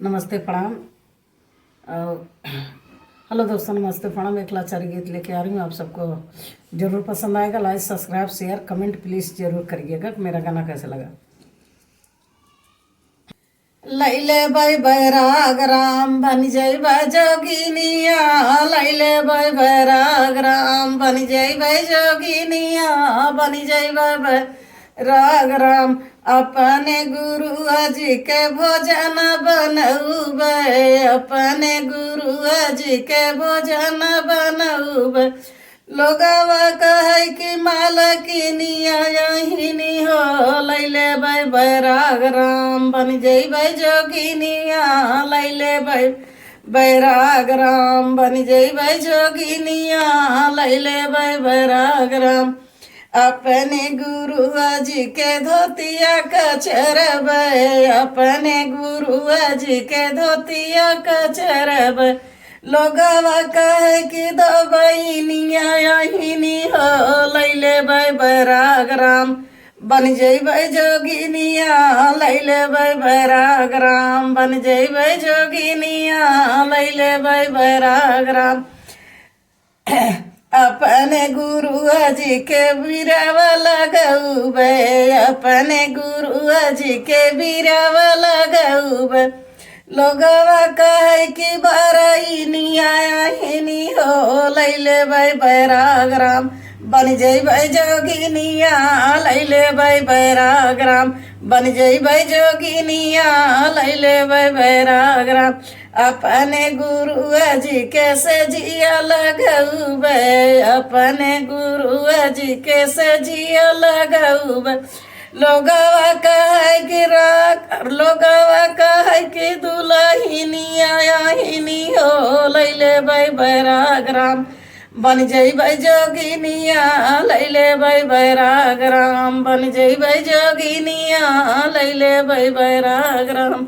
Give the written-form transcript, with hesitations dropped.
नमस्ते प्रणाम। हेलो दोस्तों, नमस्ते प्रणाम। एक लाचारी गीत लेके आ रही हूँ, आप सबको जरूर पसंद आएगा। Like, subscribe, share, comment please जरूर करिएगा कि मेरा गाना कैसा लगा। लैले बै बैराग राम बन जैबै जोगिनिया, लैले बै बैराग राम बन जैबै जोगिनिया, बन जैबै राग राम। अपने गुरु जी के भोजन बनौबै, अपने गुरु जी के भोजन बनौबै। लोगवा कहे कि मालकिनिया यहिनी हो, लैले बै बैराग राम बन जैबै जोगिनिया, लैले बै बैराग राम बन जैबै जोगिनिया, लैले बै बैराग राम। अपने गुरु जी के धोतिया कचरबै, अपने गुरु जी के धोतिया कचरबै। लोगवा कहे कि दो बहिनिया यहिनी हो, लैले बै बैराग राम बन जैबै जोगिनिया, लैले बै बैराग राम बन जैबै जोगिनिया, लैले बै बैराग राम। अपने गुरु जी के बिरवा लगौबै, अपने गुरु जी के बिरवा लगौबै। लोगवा कहे कि बरैनिया यहिनी हो, लैले बै बैराग राम बन जैबै जोगिनिया, लैले बै बैराग राम बन जैबै जोगिनिया, लैले बै बैराग राम। अपने गुरु जी के सजिया लगौबै, अपने गुरु जी के सजिया लगौबै। लोगवा कहे कि लोगवा कहे कि दुलहिनिया यहिनी हो, लैले बै बैराग राम बन जैबै जोगिनिया, लैले बै बैराग राम बन जैबै जोगिनिया, लैले बै बैराग राम।